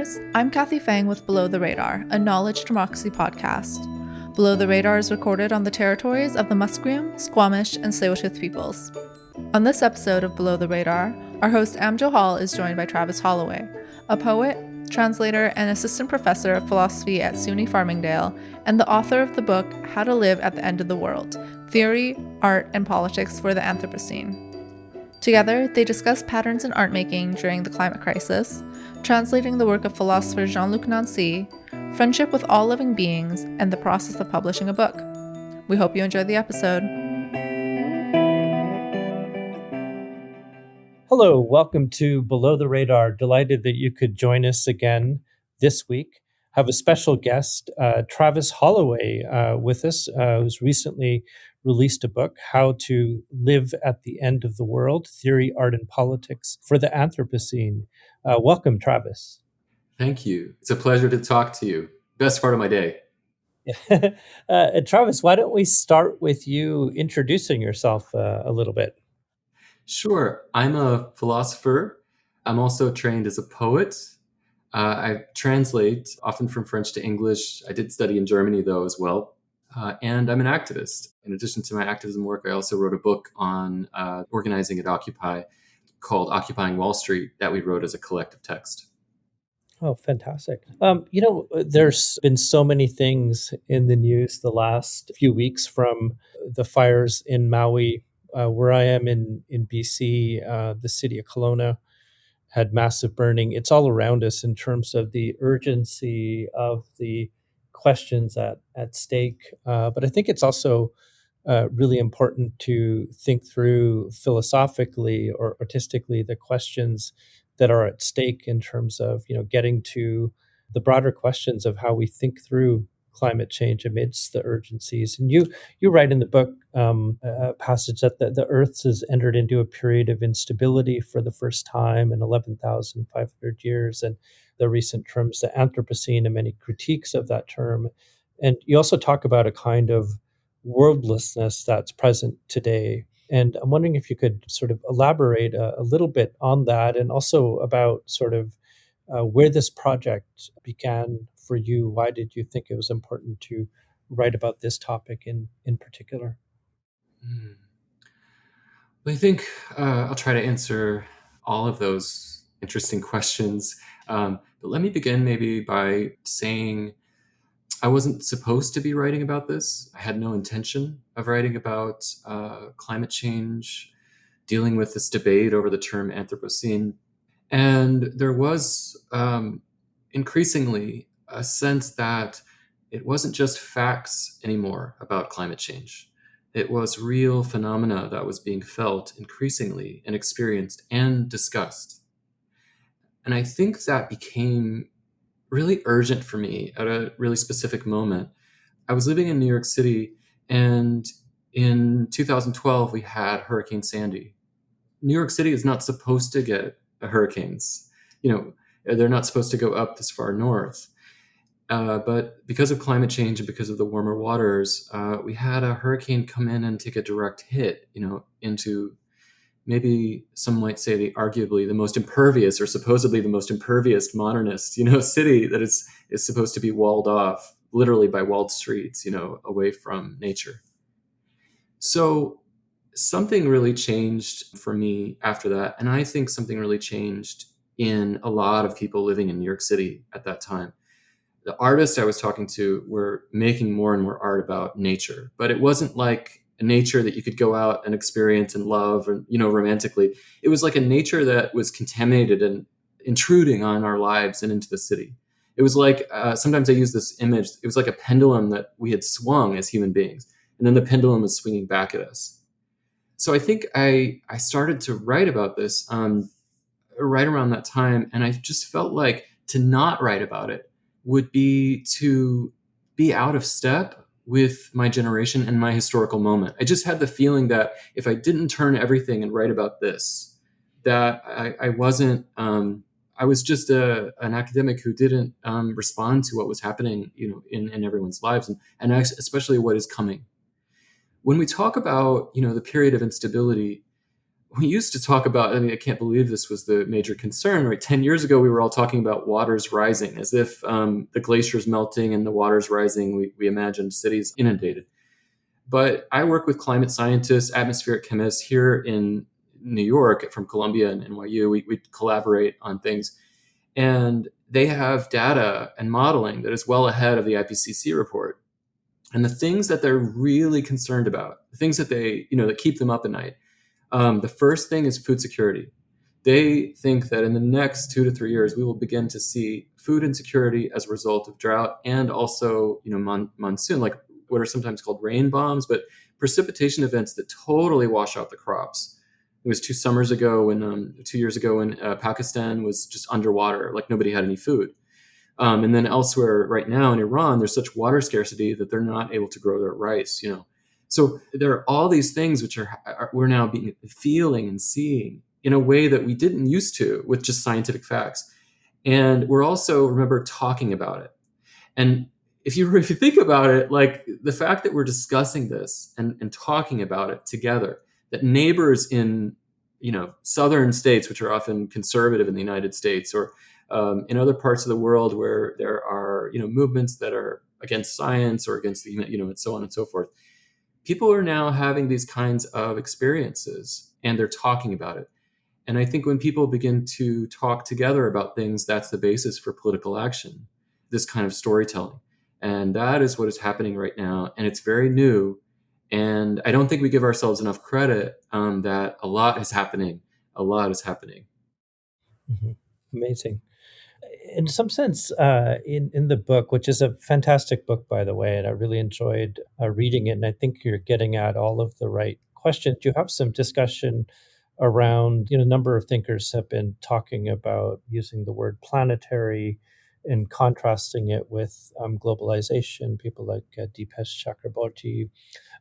listeners. I'm Kathy Fang with Below the Radar, a knowledge democracy podcast. Below the Radar is recorded on the territories of the Musqueam, Squamish, and Tsleil-Waututh peoples. On this episode of Below the Radar, our host Amjo Hall is joined by Travis Holloway, a poet, translator, and assistant professor of philosophy at SUNY Farmingdale, and the author of the book How to Live at the End of the World: Theory, Art, and Politics for the Anthropocene. Together, they discuss patterns in art making during the climate crisis, translating the work of philosopher Jean-Luc Nancy, friendship with all living beings, and the process of publishing a book. We hope you enjoy the episode. Hello, welcome to Below the Radar. Delighted that you could join us again this week. I have a special guest, Travis Holloway, with us, who's recently released a book, How to Live at the End of the World: Theory, Art, and Politics for the Anthropocene. Welcome, Travis. Thank you. It's a pleasure to talk to you. Best part of my day. Travis, why don't we start with you introducing yourself a little bit? Sure. I'm a philosopher. I'm also trained as a poet. I translate often from French to English. I did study in Germany, though, as well. And I'm an activist. In addition to my activism work, I also wrote a book on organizing at Occupy called Occupying Wall Street that we wrote as a collective text. Oh, fantastic. There's been so many things in the news the last few weeks, from the fires in Maui, where I am in BC, the city of Kelowna had massive burning. It's all around us in terms of the urgency of the questions at stake. But I think it's also really important to think through philosophically or artistically the questions that are at stake in terms of, getting to the broader questions of how we think through climate change amidst the urgencies. And you write in the book a passage that the Earth has entered into a period of instability for the first time in 11,500 years, and the recent terms, the Anthropocene, and many critiques of that term. And you also talk about a kind of worldlessness that's present today. And I'm wondering if you could sort of elaborate a little bit on that, and also about sort of where this project began for you. Why did you think it was important to write about this topic in particular? Well, I think I'll try to answer all of those interesting questions. But let me begin maybe by saying I wasn't supposed to be writing about this. I had no intention of writing about climate change, dealing with this debate over the term Anthropocene. And there was increasingly a sense that it wasn't just facts anymore about climate change. It was real phenomena that was being felt increasingly and experienced and discussed. And I think that became really urgent for me at a really specific moment. I was living in New York City, and in 2012, we had Hurricane Sandy. New York City is not supposed to get hurricanes. They're not supposed to go up this far north. But because of climate change and because of the warmer waters, we had a hurricane come in and take a direct hit, into maybe some might say arguably the most impervious, or supposedly the most impervious modernist, city that is supposed to be walled off, literally by walled streets, away from nature. So something really changed for me after that. And I think something really changed in a lot of people living in New York City at that time. The artists I was talking to were making more and more art about nature, but it wasn't like a nature that you could go out and experience and love, or, romantically. It was like a nature that was contaminated and intruding on our lives and into the city. It was like, sometimes I use this image, it was like a pendulum that we had swung as human beings, and then the pendulum was swinging back at us. So I think I started to write about this right around that time, and I just felt like to not write about it would be to be out of step with my generation and my historical moment. I just had the feeling that if I didn't turn everything and write about this, that I wasn't, I was just an academic who didn't respond to what was happening, in everyone's lives, and especially what is coming. When we talk about, the period of instability, we used to talk about, I mean, I can't believe this was the major concern, right? 10 years ago, we were all talking about waters rising, as if the glaciers melting and the waters rising, we imagined cities inundated. But I work with climate scientists, atmospheric chemists here in New York from Columbia and NYU. We collaborate on things. And they have data and modeling that is well ahead of the IPCC report. And the things that they're really concerned about, the things that that keep them up at night, the first thing is food security. They think that in the next 2 to 3 years, we will begin to see food insecurity as a result of drought and also, monsoon, like what are sometimes called rain bombs, but precipitation events that totally wash out the crops. It was 2 years ago when Pakistan was just underwater, like nobody had any food. And then elsewhere right now in Iran, there's such water scarcity that they're not able to grow their rice. So there are all these things which we're now feeling and seeing in a way that we didn't used to with just scientific facts. And we're also, remember, talking about it. And if you think about it, like the fact that we're discussing this and talking about it together, that neighbors in southern states, which are often conservative in the United States, or in other parts of the world where there are movements that are against science or against and so on and so forth, people are now having these kinds of experiences and they're talking about it. And I think when people begin to talk together about things, that's the basis for political action, this kind of storytelling. And that is what is happening right now. And it's very new. And I don't think we give ourselves enough credit that a lot is happening. A lot is happening. Mm-hmm. Amazing. In some sense, in the book, which is a fantastic book, by the way, and I really enjoyed reading it, and I think you're getting at all of the right questions. You have some discussion around, a number of thinkers have been talking about using the word planetary and contrasting it with globalization. People like Dipesh Chakraborty,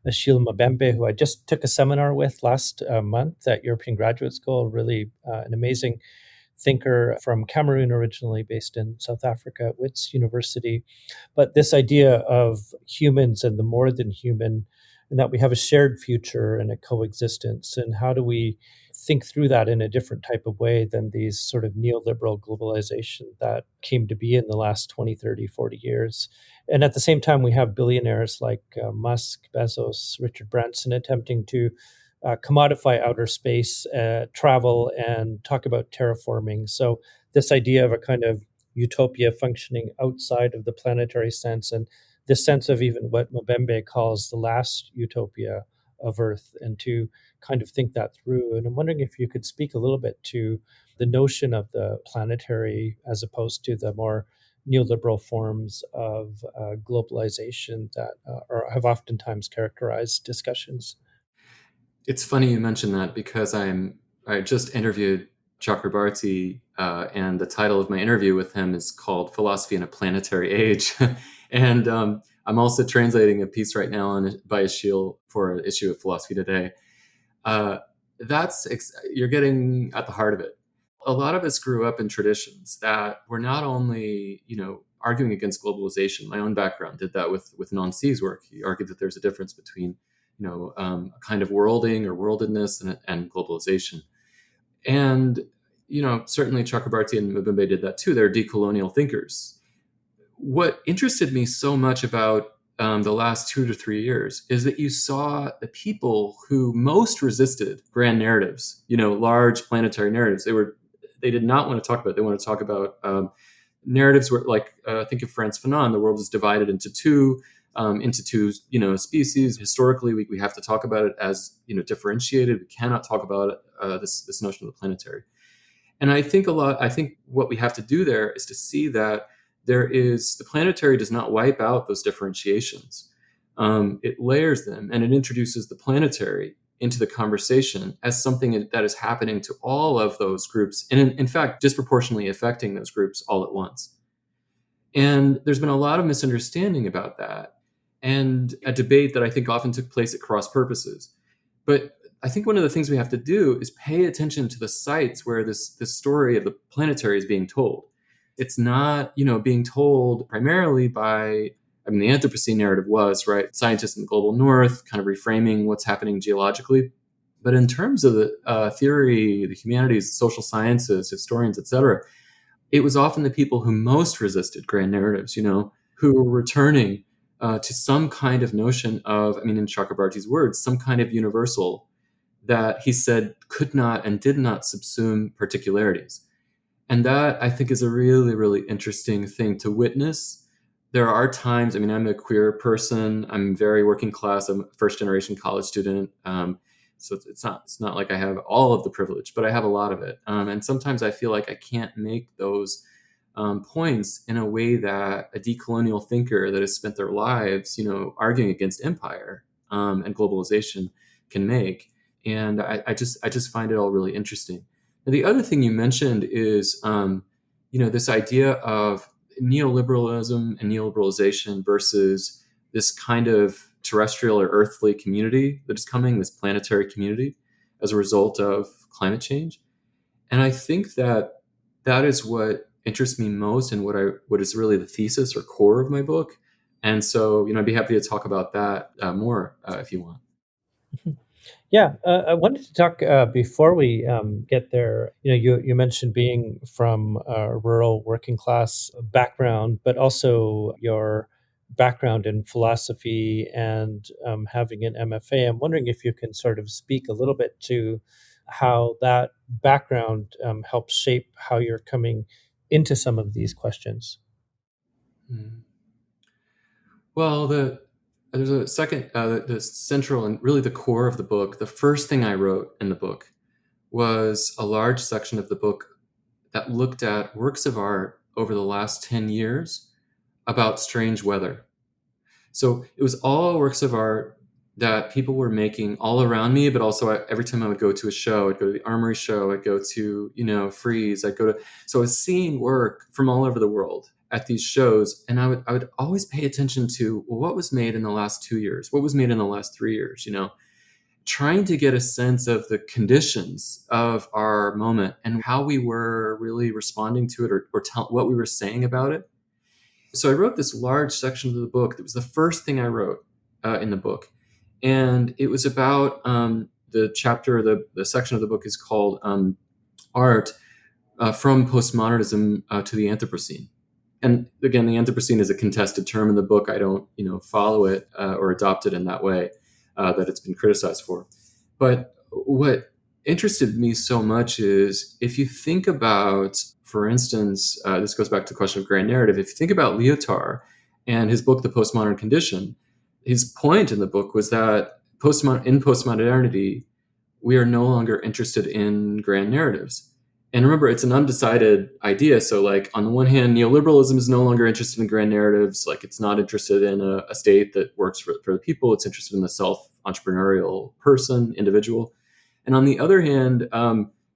Achille Mbembe, who I just took a seminar with last month at European Graduate School, really an amazing thinker from Cameroon, originally based in South Africa at Wits University. But this idea of humans and the more than human, and that we have a shared future and a coexistence, and how do we think through that in a different type of way than these sort of neoliberal globalization that came to be in the last 20, 30, 40 years. And at the same time, we have billionaires like Musk, Bezos, Richard Branson attempting to commodify outer space travel and talk about terraforming. So this idea of a kind of utopia functioning outside of the planetary sense, and this sense of even what Mbembe calls the last utopia of Earth, and to kind of think that through. And I'm wondering if you could speak a little bit to the notion of the planetary as opposed to the more neoliberal forms of globalization that have oftentimes characterized discussions. It's funny you mentioned that because I just interviewed Chakrabarti, and the title of my interview with him is called "Philosophy in a Planetary Age," and I'm also translating a piece right now by Achille for an issue of Philosophy Today. You're getting at the heart of it. A lot of us grew up in traditions that were not only arguing against globalization. My own background did that with Nancy's work. He argued that there's a difference between a kind of worlding or worldedness and globalization. And, certainly Chakrabarti and Mbembe did that too. They're decolonial thinkers. What interested me so much about the last 2 to 3 years is that you saw the people who most resisted grand narratives, large planetary narratives. They did not want to talk about it. They want to talk about narratives where, like, think of Frantz Fanon, the world is divided into two species. Historically, we have to talk about it as differentiated. We cannot talk about this notion of the planetary. And I think what we have to do there is to see that the planetary does not wipe out those differentiations. It layers them, and it introduces the planetary into the conversation as something that is happening to all of those groups, and in fact, disproportionately affecting those groups all at once. And there's been a lot of misunderstanding about that, and a debate that I think often took place at cross purposes. But I think one of the things we have to do is pay attention to the sites where this story of the planetary is being told. It's not, being told primarily by, the Anthropocene narrative was, right, scientists in the global north kind of reframing what's happening geologically. But in terms of the theory, the humanities, social sciences, historians, etc., it was often the people who most resisted grand narratives, who were returning to some kind of notion of, I mean, in Chakrabarty's words, some kind of universal that he said could not and did not subsume particularities. And that, I think, is a really, really interesting thing to witness. There are times, I mean, I'm a queer person. I'm very working class. I'm a first generation college student. So it's not like I have all of the privilege, but I have a lot of it. And sometimes I feel like I can't make those points in a way that a decolonial thinker that has spent their lives, arguing against empire and globalization can make. And I just find it all really interesting. Now, the other thing you mentioned is, this idea of neoliberalism and neoliberalization versus this kind of terrestrial or earthly community that is coming, this planetary community, as a result of climate change. And I think that that is what interests me most and what is really the thesis or core of my book. And so, I'd be happy to talk about that more if you want. Yeah, I wanted to talk before we get there. You mentioned being from a rural working class background, but also your background in philosophy and having an MFA. I'm wondering if you can sort of speak a little bit to how that background helps shape how you're coming into some of these questions. Mm. Well, there's a second, the central and really the core of the book. The first thing I wrote in the book was a large section of the book that looked at works of art over the last 10 years about strange weather. So it was all works of art that people were making all around me, but also every time I would go to a show, I'd go to the Armory show, I'd go to, Frieze, so I was seeing work from all over the world at these shows. And I would always pay attention to, well, what was made in the last 2 years? What was made in the last 3 years? Trying to get a sense of the conditions of our moment and how we were really responding to it or what we were saying about it. So I wrote this large section of the book that was the first thing I wrote in the book. And it was about the chapter, the section of the book is called Art from Postmodernism to the Anthropocene. And again, the Anthropocene is a contested term in the book. I don't, follow it or adopt it in that way that it's been criticized for. But what interested me so much is if you think about, for instance, this goes back to the question of grand narrative. If you think about Lyotard and his book, The Postmodern Condition, his point in the book was that in postmodernity, we are no longer interested in grand narratives. And remember, it's an undecided idea. So, like, on the one hand, neoliberalism is no longer interested in grand narratives. Like, it's not interested in a state that works for the people. It's interested in the self-entrepreneurial person, individual. And on the other hand,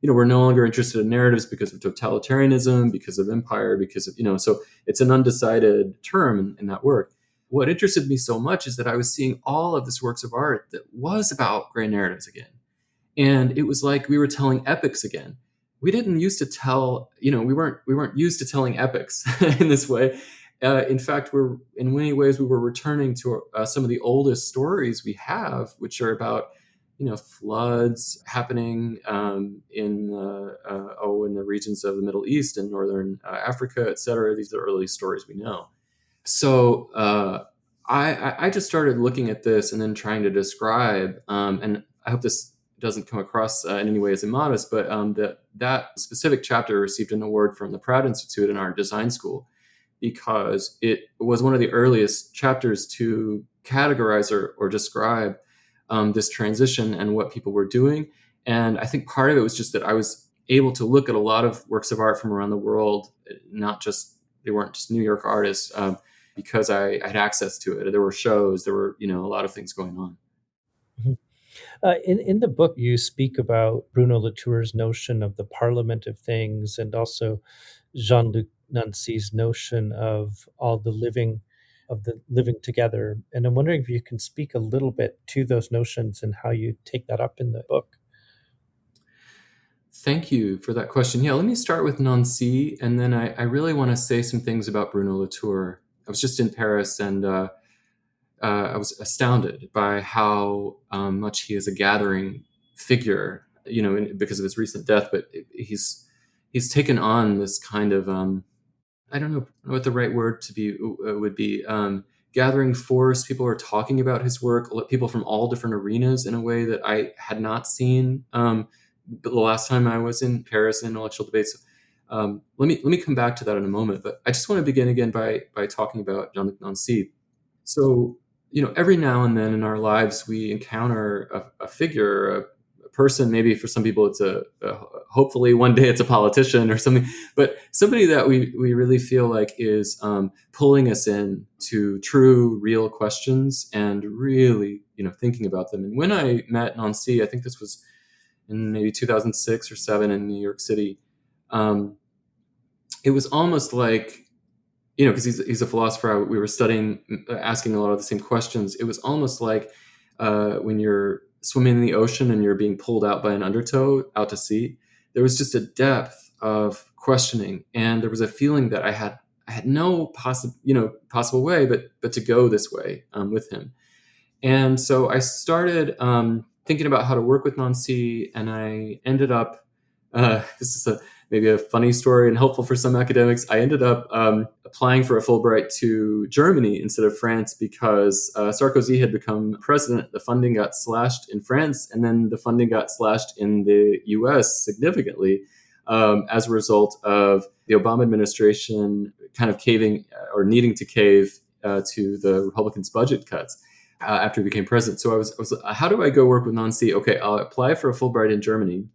we're no longer interested in narratives because of totalitarianism, because of empire, because of, so it's an undecided term in that work. What interested me so much is that I was seeing all of this works of art that was about grand narratives again. And it was like we were telling epics again. We didn't used to tell, we weren't used to telling epics in this way. In fact, in many ways we were returning to some of the oldest stories we have, which are about floods happening in the regions of the Middle East and northern Africa, et cetera. These are the early stories we know. So I just started looking at this and then trying to describe, and I hope this doesn't come across in any way as immodest, but that specific chapter received an award from the Pratt Institute in our design school because it was one of the earliest chapters to categorize or describe this transition and what people were doing. And I think part of it was just that I was able to look at a lot of works of art from around the world, they weren't just New York artists, because I had access to it. There were shows, there were, a lot of things going on. Mhm. In the book, you speak about Bruno Latour's notion of the parliament of things and also Jean-Luc Nancy's notion of the living together. And I'm wondering if you can speak a little bit to those notions and how you take that up in the book. Thank you for that question. Yeah, let me start with Nancy, and then I really want to say some things about Bruno Latour. I was just in Paris, and I was astounded by how much he is a gathering figure, because of his recent death, but he's taken on this kind of I don't know what the right word to be would be. Gathering force. People are talking about his work. People from all different arenas in a way that I had not seen the last time I was in Paris in intellectual debates. Let me come back to that in a moment. But I just want to begin again by talking about Jean-Luc Nancy. So, every now and then in our lives, we encounter a figure, a person. Maybe for some people, it's hopefully one day it's a politician or something, but somebody that we really feel like is pulling us in to true, real questions and really, thinking about them. And when I met Nancy, I think this was in maybe 2006 or 7 in New York City. It was almost like, because he's a philosopher, we were studying, asking a lot of the same questions. It was almost like when you're swimming in the ocean and you're being pulled out by an undertow out to sea. There was just a depth of questioning, and there was a feeling that I had no possible way but to go this way with him. And so I started thinking about how to work with Nancy, and I ended up. This is maybe a funny story and helpful for some academics. I ended up applying for a Fulbright to Germany instead of France because Sarkozy had become president. The funding got slashed in France, and then the funding got slashed in the US significantly as a result of the Obama administration kind of caving or needing to cave to the Republicans' budget cuts after he became president. So I was how do I go work with Nancy? Okay, I'll apply for a Fulbright in Germany.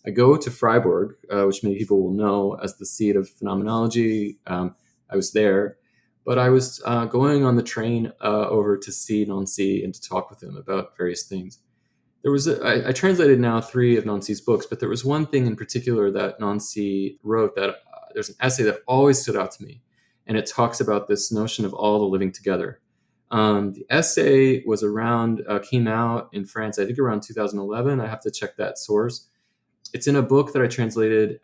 I go to Freiburg, which many people will know as the seat of phenomenology. I was there, but I was going on the train over to see Nancy and to talk with him about various things. I translated now 3 of Nancy's books, but there was one thing in particular that Nancy wrote that there's an essay that always stood out to me, and it talks about this notion of all the living together. The essay was came out in France, I think around 2011. I have to check that source. It's in a book that I translated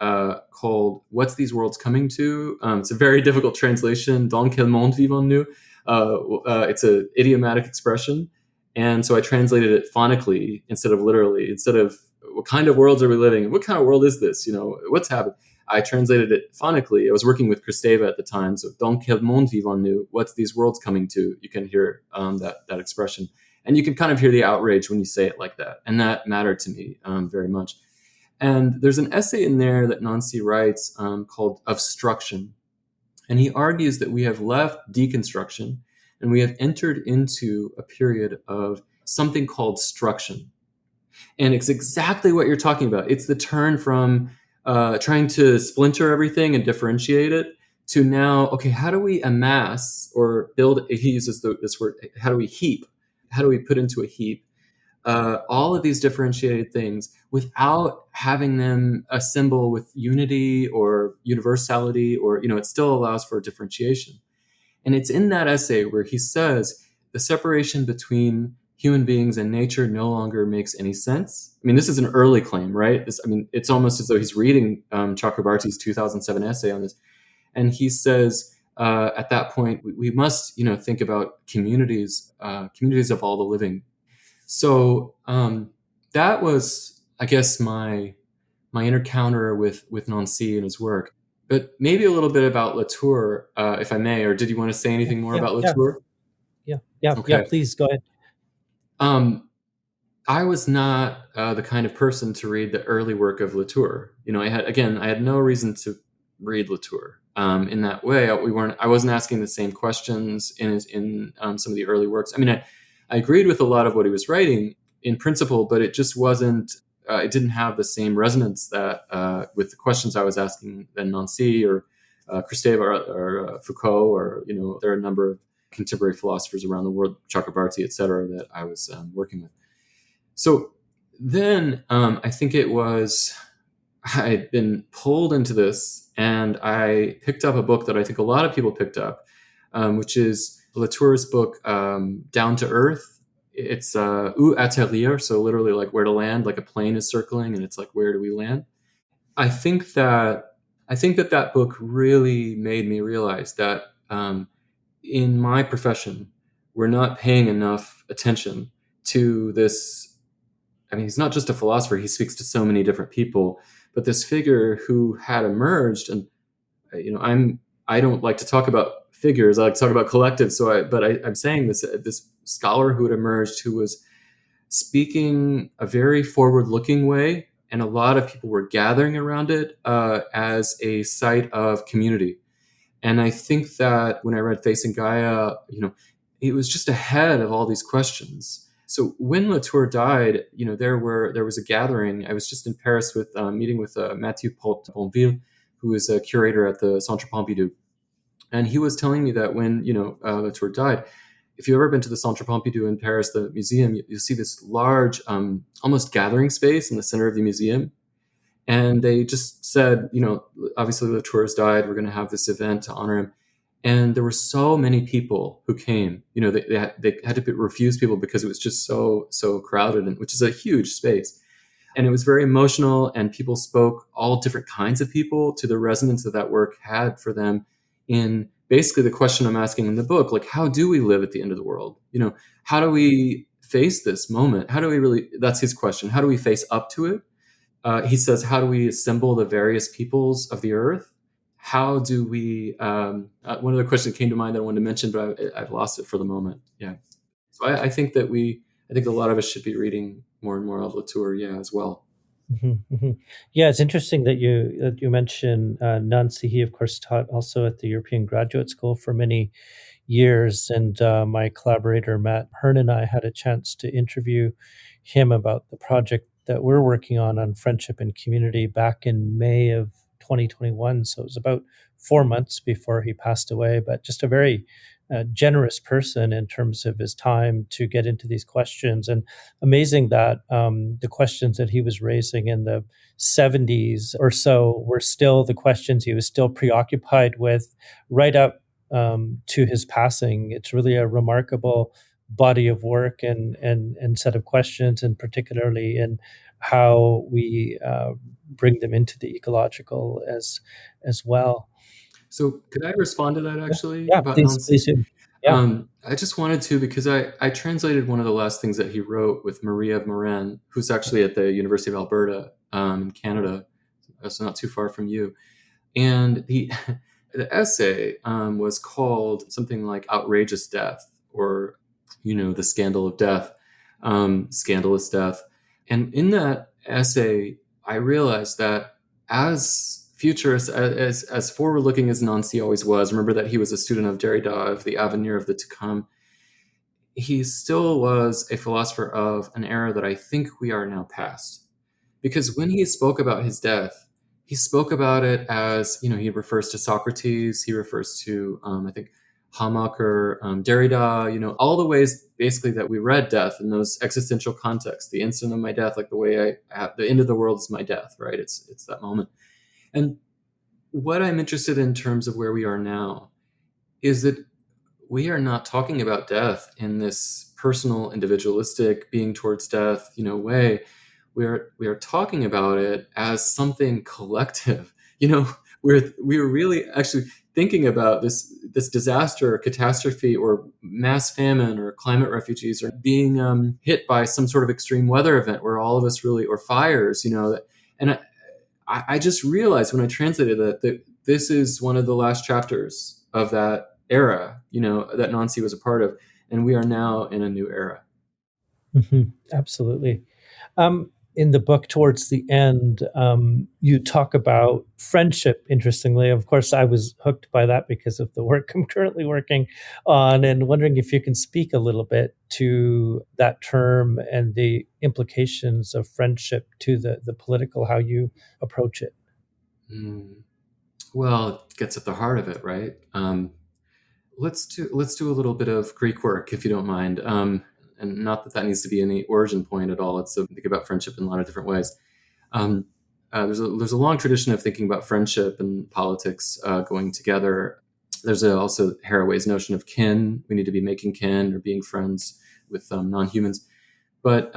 called "What's These Worlds Coming to?" It's a very difficult translation. Dans quel monde vivons-nous? It's an idiomatic expression, and so I translated it phonically instead of literally. Instead of what kind of worlds are we living in? What kind of world is this? What's happened? I translated it phonically. I was working with Kristeva at the time, so "Dans quel monde vivons-nous?" What's these worlds coming to? You can hear that expression, and you can kind of hear the outrage when you say it like that, and that mattered to me very much. And there's an essay in there that Nancy writes called Obstruction. And he argues that we have left deconstruction and we have entered into a period of something called struction. And it's exactly what you're talking about. It's the turn from trying to splinter everything and differentiate it to now, okay, how do we amass or build, he uses this word, how do we heap? How do we put into a heap all of these differentiated things without having them assemble with unity or universality, or, it still allows for differentiation. And it's in that essay where he says the separation between human beings and nature no longer makes any sense. I mean, this is an early claim, right? It's almost as though he's reading Chakrabarty's 2007 essay on this. And he says, at that point, we must, think about communities of all the living. So that was, I guess, my encounter with Nancy and his work. But maybe a little bit about Latour, if I may, or did you want to say anything more about Latour? Yeah, Okay. please go ahead. I was not the kind of person to read the early work of Latour. I had no reason to read Latour in that way. I wasn't asking the same questions in some of the early works. I mean, I agreed with a lot of what he was writing in principle, but it just wasn't. It didn't have the same resonance that with the questions I was asking than Nancy or Kristeva or Foucault, or there are a number of contemporary philosophers around the world, Chakrabarty, et cetera, that I was working with. So then I think it was I'd been pulled into this, and I picked up a book that I think a lot of people picked up, which is Latour's book, Down to Earth. It's où atterrir, so literally like where to land, like a plane is circling, and it's like, where do we land? I think that book really made me realize that in my profession, we're not paying enough attention to this I mean, he's not just a philosopher, he speaks to so many different people, but this figure who had emerged, and I don't like to talk about figures, I like to talk about collectives. I'm saying this scholar who had emerged, who was speaking a very forward-looking way, and a lot of people were gathering around it as a site of community. And I think that when I read Facing Gaia, it was just ahead of all these questions. So when Latour died, there was a gathering. I was just in Paris with meeting with Mathieu Pontville, who is a curator at the Centre Pompidou, and he was telling me that when Latour died, if you've ever been to the Centre Pompidou in Paris, the museum, you see this large, almost gathering space in the center of the museum. And they just said, obviously Latour has died. We're going to have this event to honor him. And there were so many people who came. They had to refuse people because it was just so crowded, and which is a huge space. And it was very emotional, and people spoke, all different kinds of people, to the resonance that work had for them in basically the question I'm asking in the book, like, how do we live at the end of the world? How do we face this moment? How do we really, that's his question. How do we face up to it? He says, how do we assemble the various peoples of the earth? How do we, one of the questions that came to mind that I wanted to mention, but I've lost it for the moment. Yeah. So I think that I think a lot of us should be reading more and more of Latour, as well. Mm-hmm, mm-hmm. Yeah, it's interesting that you mentioned Nancy. He, of course, taught also at the European Graduate School for many years, and my collaborator Matt Hearn and I had a chance to interview him about the project that we're working on friendship and community back in May of 2021. So it was about 4 months before he passed away, but just a very generous person in terms of his time to get into these questions. And amazing that the questions that he was raising in the 70s or so were still the questions he was still preoccupied with right up to his passing. It's really a remarkable body of work and set of questions, and particularly in how we bring them into the ecological as well. So could I respond to that actually Yeah, about please Nancy? do. Yeah. I just wanted to, because I translated one of the last things that he wrote with Maria Morin, who's actually at the University of Alberta in Canada, so not too far from you. And the essay was called something like Outrageous Death, or, the Scandal of Death, Scandalous Death. And in that essay, I realized that as futurist, as forward-looking as Nancy always was, remember that he was a student of Derrida, of the Avenir of the to come, he still was a philosopher of an era that I think we are now past. Because when he spoke about his death, he spoke about it as, he refers to Socrates, he refers to, I think, Hamacher, Derrida, all the ways basically that we read death in those existential contexts, the instant of my death, like the way the end of the world is my death, right? It's that moment. And what I'm interested in terms of where we are now is that we are not talking about death in this personal, individualistic, being towards death, way. We are talking about it as something collective. We're really actually thinking about this disaster or catastrophe or mass famine or climate refugees or being hit by some sort of extreme weather event where all of us really, or fires, and I just realized when I translated that this is one of the last chapters of that era, that Nancy was a part of, and we are now in a new era. Mm-hmm. Absolutely. In the book, towards the end, you talk about friendship, interestingly. Of course, I was hooked by that because of the work I'm currently working on, and wondering if you can speak a little bit to that term and the implications of friendship to the political, how you approach it. Well, it gets at the heart of it, right? Let's do a little bit of Greek work, if you don't mind. And not that needs to be any origin point at all. It's to think about friendship in a lot of different ways. There's a long tradition of thinking about friendship and politics going together. There's also Haraway's notion of kin. We need to be making kin or being friends with non-humans. But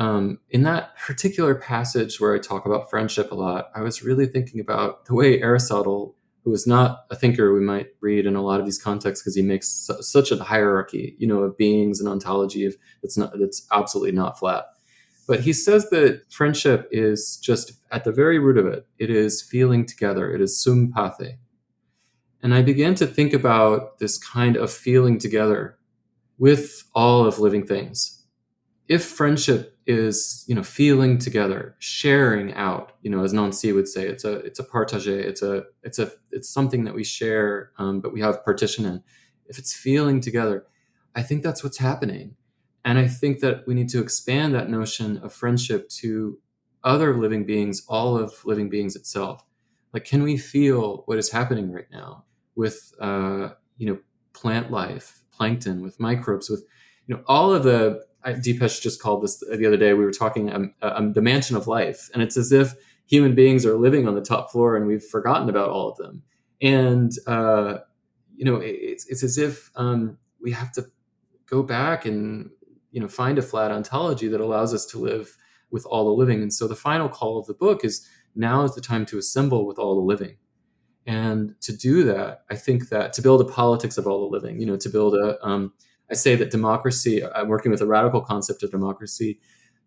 in that particular passage where I talk about friendship a lot, I was really thinking about the way Aristotle, who is not a thinker we might read in a lot of these contexts because he makes such a hierarchy, of beings and ontology that's absolutely not flat. But he says that friendship is just at the very root of it. It is feeling together. It is sympathy. And I began to think about this kind of feeling together with all of living things. If friendship is, feeling together, sharing out, as Nancy would say, it's a partage, it's something that we share, but we have partition in. If it's feeling together, I think that's what's happening. And I think that we need to expand that notion of friendship to other living beings, all of living beings itself. Like, can we feel what is happening right now with, plant life, plankton, with microbes, with, all of the, Deepesh just called this the other day. We were talking the mansion of life, and it's as if human beings are living on the top floor and we've forgotten about all of them. And it's as if we have to go back and find a flat ontology that allows us to live with all the living. And so the final call of the book is, now is the time to assemble with all the living. And to do that, I think that to build a politics of all the living, to build I say that democracy, I'm working with a radical concept of democracy,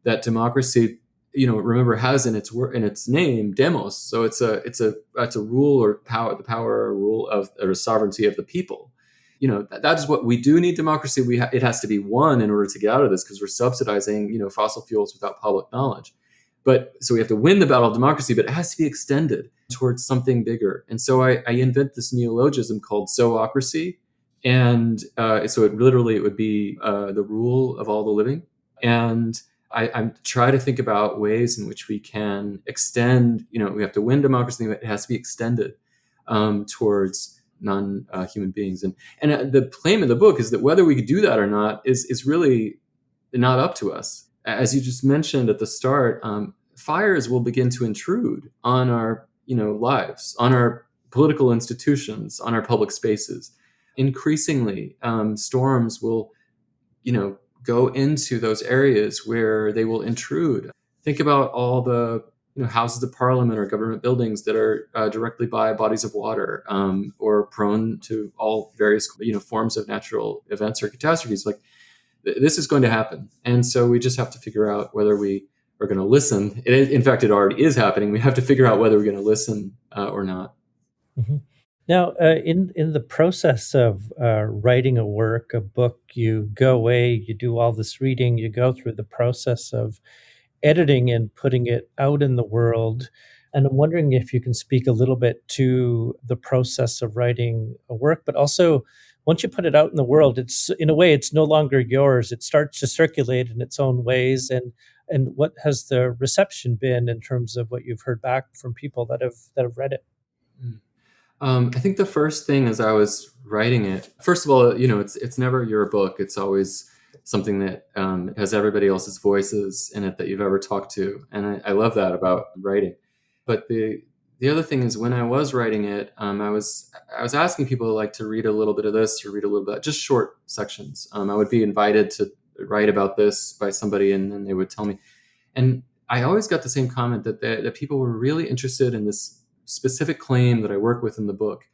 that democracy, remember, has in its name demos. So it's a rule or power, the power or rule of, or sovereignty of the people. That is what we do need democracy. It has to be won in order to get out of this, because we're subsidizing, fossil fuels without public knowledge. But so we have to win the battle of democracy, but it has to be extended towards something bigger. And so I invent this neologism called zoocracy. And so it would be the rule of all the living. And I try to think about ways in which we can extend, we have to win democracy, but it has to be extended towards non-human beings. And the claim in the book is that whether we could do that or not is really not up to us. As you just mentioned at the start, fires will begin to intrude on our, lives, on our political institutions, on our public spaces. Increasingly, storms will, go into those areas where they will intrude. Think about all the, houses of parliament or government buildings that are directly by bodies of water, or prone to all various, forms of natural events or catastrophes. Like, this is going to happen. And so we just have to figure out whether we are going to listen. In fact, it already is happening. We have to figure out whether we're going to listen or not. Mm-hmm. Now, in the process of writing a book, you go away, you do all this reading, you go through the process of editing and putting it out in the world. And I'm wondering if you can speak a little bit to the process of writing a work, but also once you put it out in the world, it's, in a way, it's no longer yours. It starts to circulate in its own ways. And what has the reception been in terms of what you've heard back from people that have read it? I think the first thing as I was writing it, first of all, it's never your book. It's always something that has everybody else's voices in it that you've ever talked to. And I love that about writing. But the other thing is, when I was writing it, I was asking people like to read a little bit of this or read a little bit, just short sections. I would be invited to write about this by somebody, and then they would tell me. And I always got the same comment that people were really interested in this specific claim that I work with in the book,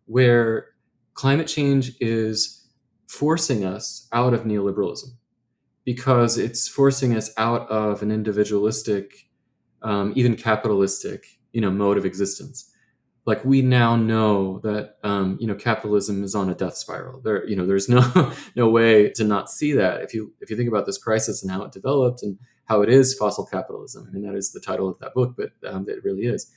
where climate change is forcing us out of neoliberalism, because it's forcing us out of an individualistic, even capitalistic, mode of existence. Like, we now know that, capitalism is on a death spiral. There's no way to not see that. If you think about this crisis and how it developed and how it is fossil capitalism. I mean, that is the title of that book, but it really is.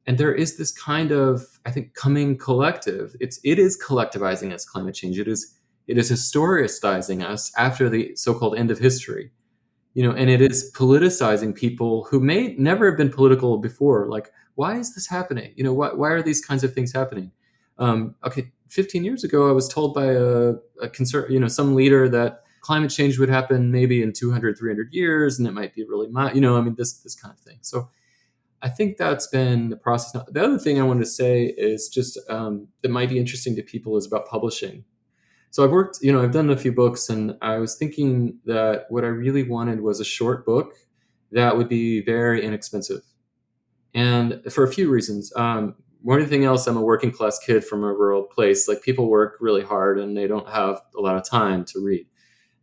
And there is this kind of, I think, coming collective. It is collectivizing us, climate change. It is historicizing us after the so-called end of history, and it is politicizing people who may never have been political before. Like, why is this happening? Why are these kinds of things happening? 15 years ago, I was told by some leader that climate change would happen maybe in 200, 300 years, and it might be really this kind of thing. So I think that's been the process. Now, the other thing I wanted to say is just that might be interesting to people is about publishing. So I've done a few books, and I was thinking that what I really wanted was a short book that would be very inexpensive. And for a few reasons. One thing else, I'm a working class kid from a rural place. Like, people work really hard and they don't have a lot of time to read.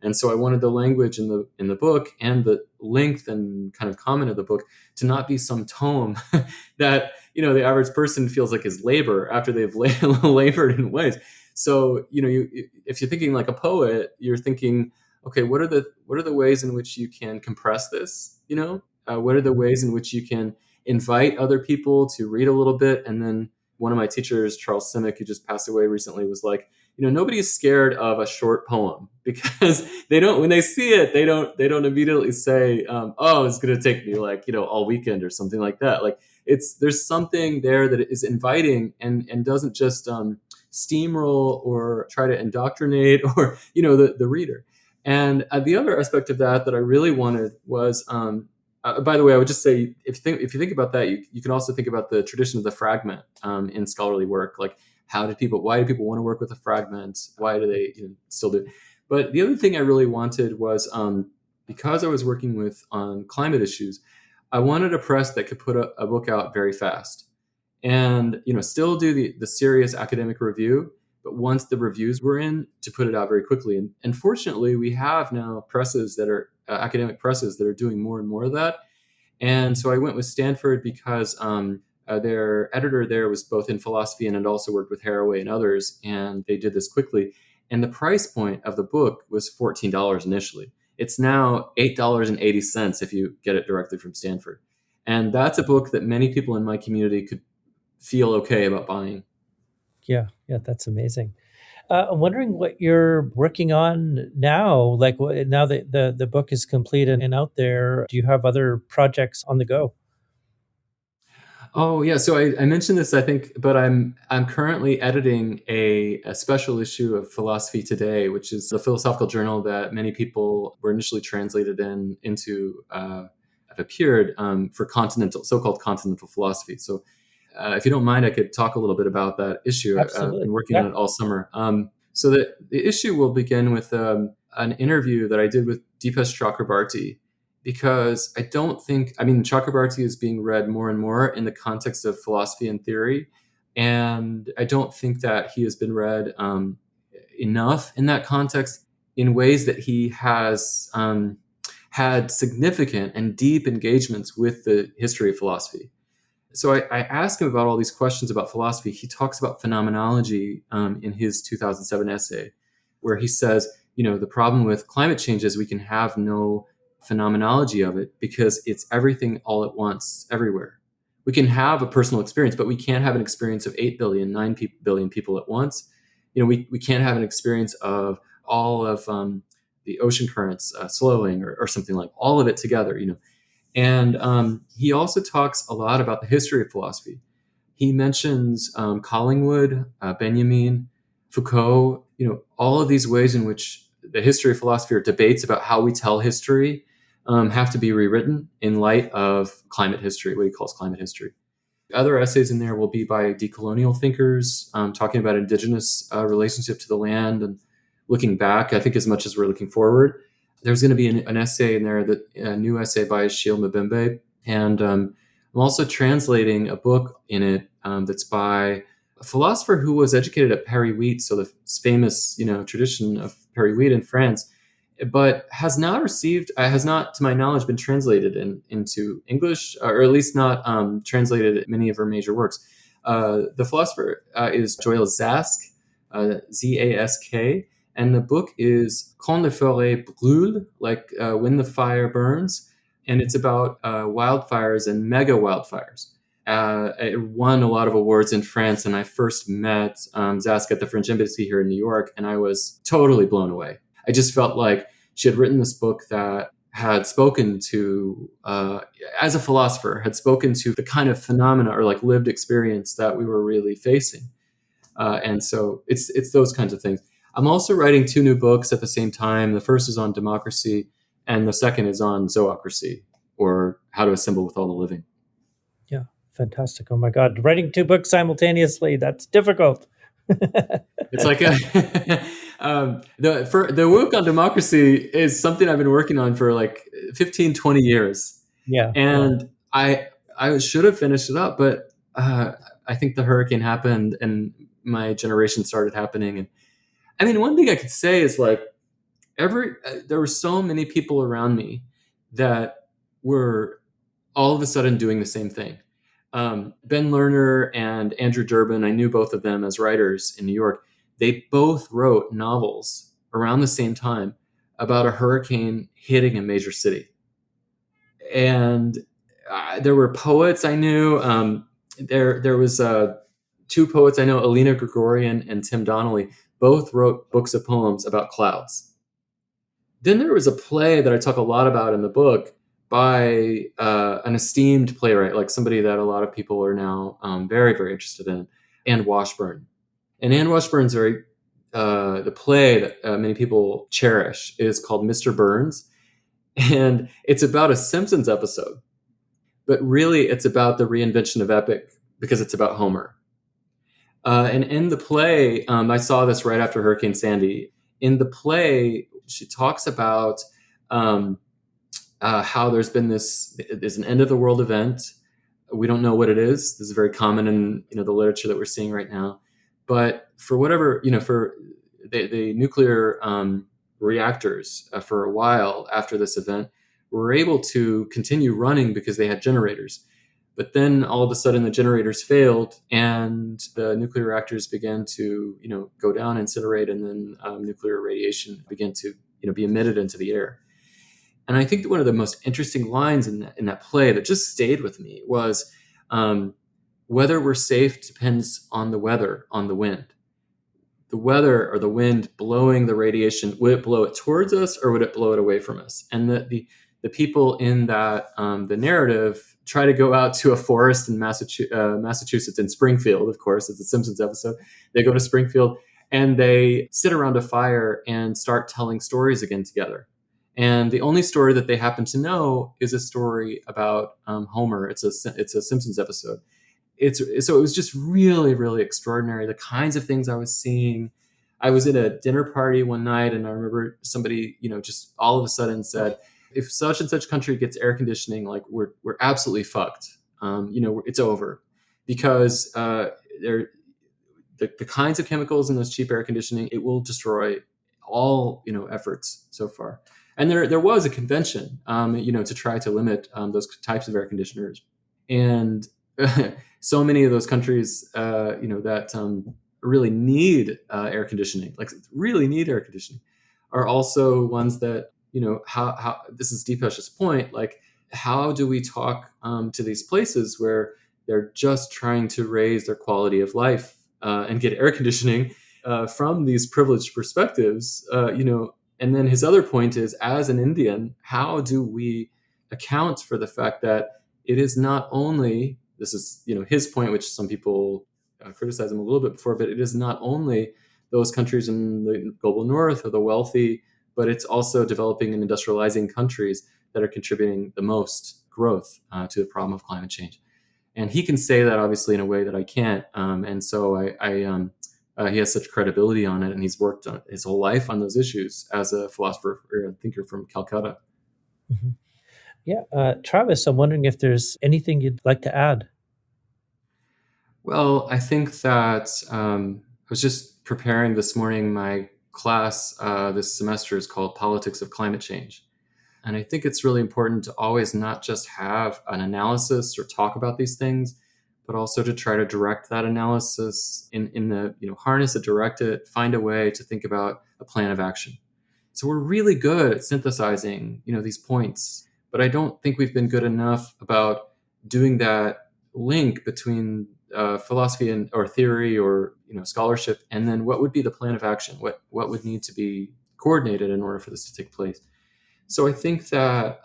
And so I wanted the language in the book and the length and kind of comment of the book to not be some tome that the average person feels like is labor after they've labored in ways. So if you're thinking like a poet, you're thinking, okay, what are the ways in which you can compress this? What are the ways in which you can invite other people to read a little bit? And then one of my teachers, Charles Simic, who just passed away recently, was like, nobody's scared of a short poem because they don't, when they see it, they don't immediately say, oh, it's going to take me like, all weekend or something like that. Like there's something there that is inviting and doesn't just steamroll or try to indoctrinate or, the reader. And the other aspect of that I really wanted was, by the way, I would just say, if you think about that, you can also think about the tradition of the fragment in scholarly work. Like, why do people want to work with a fragment? Why do they still do it? But the other thing I really wanted was, because I was working on climate issues, I wanted a press that could put a book out very fast and still do the serious academic review. But once the reviews were in, to put it out very quickly. And fortunately, we have now presses that are academic presses that are doing more and more of that. And so I went with Stanford because their editor there was both in philosophy and had also worked with Haraway and others. And they did this quickly. And the price point of the book was $14 initially. It's now $8.80 if you get it directly from Stanford. And that's a book that many people in my community could feel okay about buying. Yeah, that's amazing. I'm wondering what you're working on now. Like now that the book is complete and out there, do you have other projects on the go? Oh yeah, so I mentioned this, I think, but I'm currently editing a special issue of Philosophy Today, which is a philosophical journal that many people were initially translated into have appeared for so-called continental philosophy. So if you don't mind, I could talk a little bit about that issue. I've been working on it all summer. So the issue will begin with an interview that I did with Deepesh Chakrabarty, because Chakrabarty is being read more and more in the context of philosophy and theory. And I don't think that he has been read enough in that context in ways that he has had significant and deep engagements with the history of philosophy. So I asked him about all these questions about philosophy. He talks about phenomenology in his 2007 essay, where he says, the problem with climate change is we can have no phenomenology of it because it's everything all at once, everywhere. We can have a personal experience, but we can't have an experience of 8 billion, 9 billion people at once. We can't have an experience of all of the ocean currents slowing or something, like all of it together, And he also talks a lot about the history of philosophy. He mentions Collingwood, Benjamin, Foucault, all of these ways in which the history of philosophy or debates about how we tell history have to be rewritten in light of climate history, what he calls climate history. Other essays in there will be by decolonial thinkers, talking about indigenous relationship to the land and looking back, I think, as much as we're looking forward. There's going to be an essay in there, a new essay by Shil Mbembe. And I'm also translating a book in it that's by a philosopher who was educated at Paris-Huit, so the famous, tradition of Paris-Huit in France, but has not, to my knowledge, been translated into English, or at least not translated many of her major works. The philosopher is Joël Zask, Zask, and the book is Quand les forêts brûlent, like when the fire burns, and it's about wildfires and mega wildfires. It won a lot of awards in France, and I first met Zask at the French Embassy here in New York, and I was totally blown away. I just felt like she had written this book that had spoken to, as a philosopher, had spoken to the kind of phenomena or like lived experience that we were really facing. And so it's those kinds of things. I'm also writing 2 new books at the same time. The first is on democracy, and the second is on zoocracy, or how to assemble with all the living. Yeah, fantastic. Oh my God, writing 2 books simultaneously, that's difficult. It's like the work on democracy is something I've been working on for like 15, 20 years. Yeah. And I should have finished it up, but I think the hurricane happened and my generation started happening. And I mean, one thing I could say is like, there were so many people around me that were all of a sudden doing the same thing. Ben Lerner and Andrew Durbin, I knew both of them as writers in New York. They both wrote novels around the same time about a hurricane hitting a major city. And there were poets I knew. There was two poets I know, Alina Gregorian and Tim Donnelly, both wrote books of poems about clouds. Then there was a play that I talk a lot about in the book by an esteemed playwright, like somebody that a lot of people are now very, very interested in, Anne Washburn. And Anne Washburn's the play that many people cherish is called Mr. Burns. And it's about a Simpsons episode. But really, it's about the reinvention of epic because it's about Homer. And in the play, I saw this right after Hurricane Sandy. In the play, she talks about how there's an end of the world event. We don't know what it is. This is very common in the literature that we're seeing right now. But for whatever, for the nuclear reactors for a while after this event were able to continue running because they had generators. But then all of a sudden the generators failed and the nuclear reactors began to, go down, incinerate, and then nuclear radiation began to, be emitted into the air. And I think that one of the most interesting lines in that play that just stayed with me was whether we're safe depends on the weather, on the wind. The weather or the wind blowing the radiation, would it blow it towards us or would it blow it away from us? And the people in that the narrative try to go out to a forest in Massachusetts, in Springfield, of course, it's a Simpsons episode. They go to Springfield and they sit around a fire and start telling stories again together. And the only story that they happen to know is a story about Homer. It's a Simpsons episode. So it was just really, really extraordinary. The kinds of things I was seeing. I was at a dinner party one night, and I remember somebody, just all of a sudden said, "If such and such country gets air conditioning, like we're absolutely fucked. It's over, because the kinds of chemicals in those cheap air conditioning, it will destroy all efforts so far." And there was a convention, to try to limit those types of air conditioners, and so many of those countries, that really need air conditioning, are also ones that, how this is Deepesh's point, like, how do we talk to these places where they're just trying to raise their quality of life and get air conditioning from these privileged perspectives, And then his other point is, as an Indian, how do we account for the fact that it is not only, this is, his point, which some people criticize him a little bit before, but it is not only those countries in the global north or the wealthy, but it's also developing and industrializing countries that are contributing the most growth to the problem of climate change. And he can say that obviously in a way that I can't. And so he has such credibility on it, and he's worked on his whole life on those issues as a philosopher or a thinker from Calcutta. Mm-hmm. Yeah. Travis, I'm wondering if there's anything you'd like to add. Well, I think that I was just preparing this morning. My class this semester is called Politics of Climate Change. And I think it's really important to always not just have an analysis or talk about these things, but also to try to direct that analysis in the, harness it, direct it, find a way to think about a plan of action. So we're really good at synthesizing, these points, but I don't think we've been good enough about doing that link between philosophy or theory or, scholarship, and then what would be the plan of action? What would need to be coordinated in order for this to take place? So I think that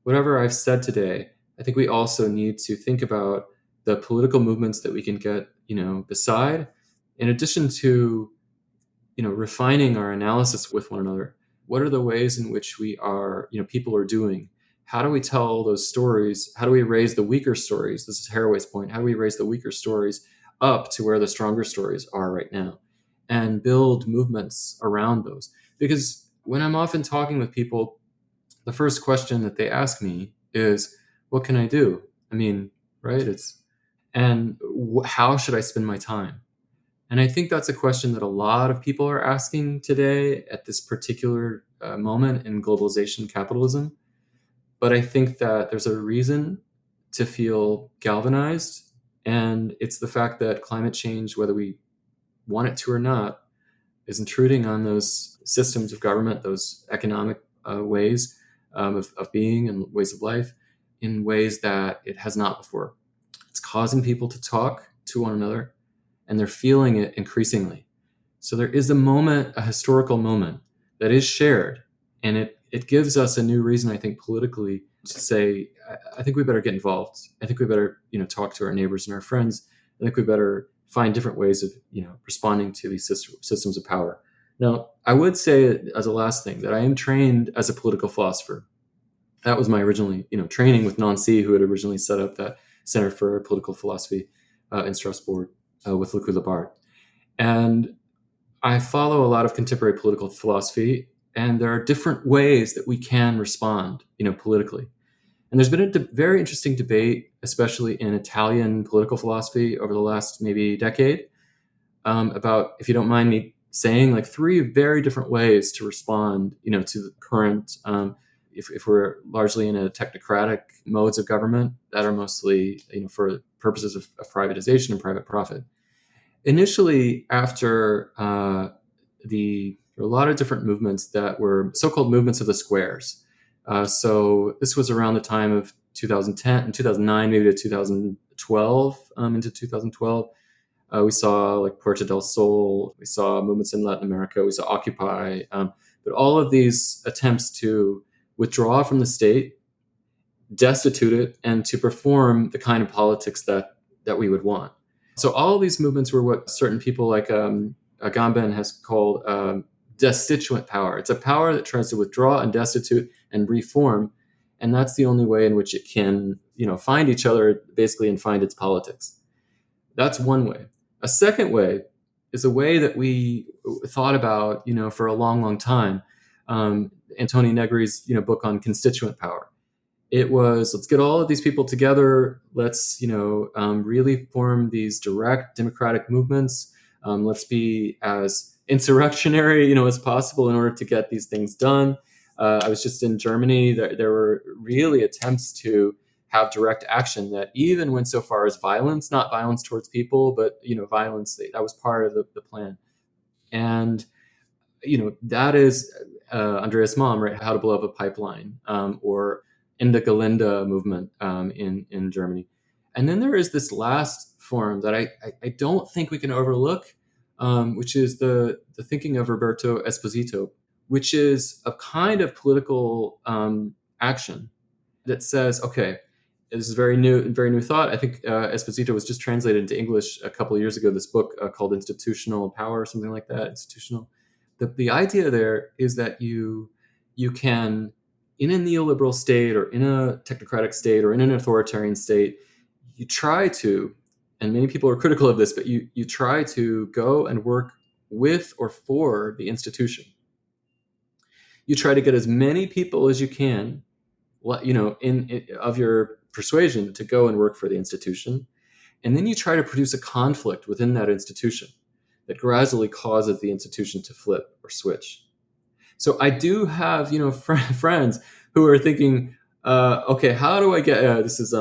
whatever I've said today, I think we also need to think about the political movements that we can get, beside, in addition to, refining our analysis with one another. What are the ways in which we are, people are doing? How do we tell those stories? How do we raise the weaker stories? This is Haraway's point. How do we raise the weaker stories up to where the stronger stories are right now, and build movements around those? Because when I'm often talking with people, the first question that they ask me is, what can I do? I mean, right? How should I spend my time? And I think that's a question that a lot of people are asking today at this particular moment in globalization capitalism. But I think that there's a reason to feel galvanized. And it's the fact that climate change, whether we want it to or not, is intruding on those systems of government, those economic ways of being and ways of life in ways that it has not before. It's causing people to talk to one another, and they're feeling it increasingly. So there is a moment, a historical moment that is shared, and it gives us a new reason, I think, politically to say, I think we better get involved. I think we better, talk to our neighbors and our friends. I think we better find different ways of, responding to these systems of power. Now, I would say as a last thing that I am trained as a political philosopher. That was my originally, training with Nancy, who had originally set up that Center for Political Philosophy in Strasbourg with Luc Labart. And I follow a lot of contemporary political philosophy, and there are different ways that we can respond, politically. And there's been a very interesting debate, especially in Italian political philosophy over the last maybe decade, about, if you don't mind me saying, like 3 very different ways to respond, to the current, if we're largely in a technocratic modes of government that are mostly, for purposes of privatization and private profit. Initially, after there were a lot of different movements that were so-called movements of the squares. So this was around the time of 2010 and 2009, maybe to 2012, into 2012. We saw like Puerta del Sol. We saw movements in Latin America. We saw Occupy. But all of these attempts to withdraw from the state, destitute it, and to perform the kind of politics that we would want. So all of these movements were what certain people like Agamben has called destituent power. It's a power that tries to withdraw and destitute and reform, and that's the only way in which it can, find each other basically and find its politics. That's one way. A second way is a way that we thought about, for a long, long time. Antonio Negri's, book on constituent power. It was, let's get all of these people together. Let's, really form these direct democratic movements. Let's be as insurrectionary, as possible in order to get these things done. I was just in Germany. There were really attempts to have direct action that even went so far as violence, not violence towards people, but, violence, that was part of the plan. And, that is Andreas Malm, right? How to Blow Up a Pipeline, or in the Galinda movement in Germany. And then there is this last form that I don't think we can overlook, which is the thinking of Roberto Esposito, which is a kind of political action that says, okay, this is very new thought. I think Esposito was just translated into English a couple of years ago, this book called Institutional Power, or something like that, Institutional. The idea there is that you can, in a neoliberal state or in a technocratic state or in an authoritarian state, you try to, and many people are critical of this, but you try to go and work with or for the institution. You try to get as many people as you can, of your persuasion to go and work for the institution. And then you try to produce a conflict within that institution that gradually causes the institution to flip or switch. So I do have, friends who are thinking, okay, how do I get, this is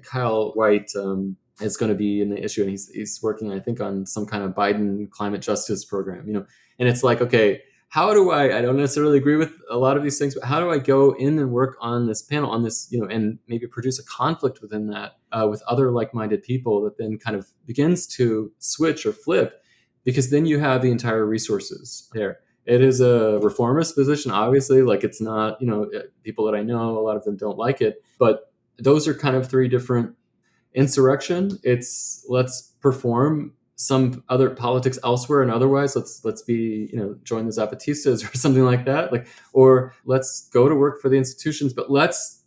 Kyle White is going to be in the issue, and he's working, I think, on some kind of Biden climate justice program, and it's like, okay, how do I don't necessarily agree with a lot of these things, but how do I go in and work on this panel, on this, and maybe produce a conflict within that with other like-minded people that then kind of begins to switch or flip, because then you have the entire resources there. It is a reformist position, obviously. Like, it's not, people that I know, a lot of them don't like it, but those are kind of 3 different. Insurrection, it's let's perform some other politics elsewhere, and otherwise let's be, join the Zapatistas or something like that, like, or let's go to work for the institutions, but let's,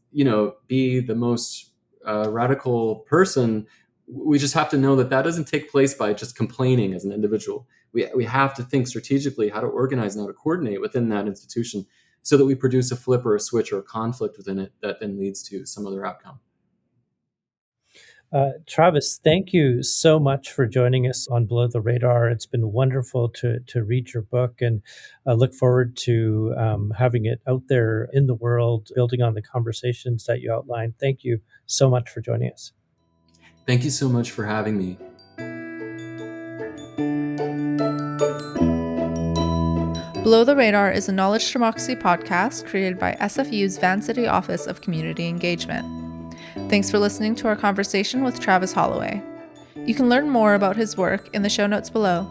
be the most radical person. We just have to know that doesn't take place by just complaining as an individual. We have to think strategically how to organize and how to coordinate within that institution so that we produce a flip or a switch or a conflict within it that then leads to some other outcome. Travis, thank you so much for joining us on Below the Radar. It's been wonderful to read your book, and I look forward to having it out there in the world, building on the conversations that you outlined. Thank you so much for joining us. Thank you so much for having me. Below the Radar is a knowledge democracy podcast created by SFU's Vancity Office of Community Engagement. Thanks for listening to our conversation with Travis Holloway. You can learn more about his work in the show notes below.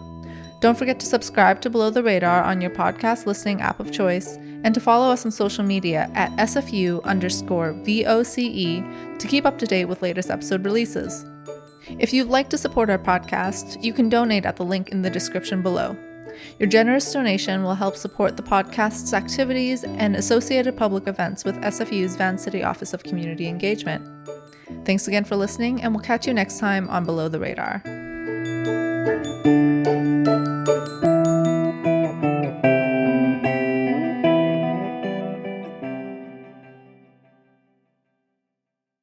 Don't forget to subscribe to Below the Radar on your podcast listening app of choice, and to follow us on social media at SFU_VOCE to keep up to date with latest episode releases. If you'd like to support our podcast, you can donate at the link in the description below. Your generous donation will help support the podcast's activities and associated public events with SFU's Vancity Office of Community Engagement. Thanks again for listening, and we'll catch you next time on Below the Radar.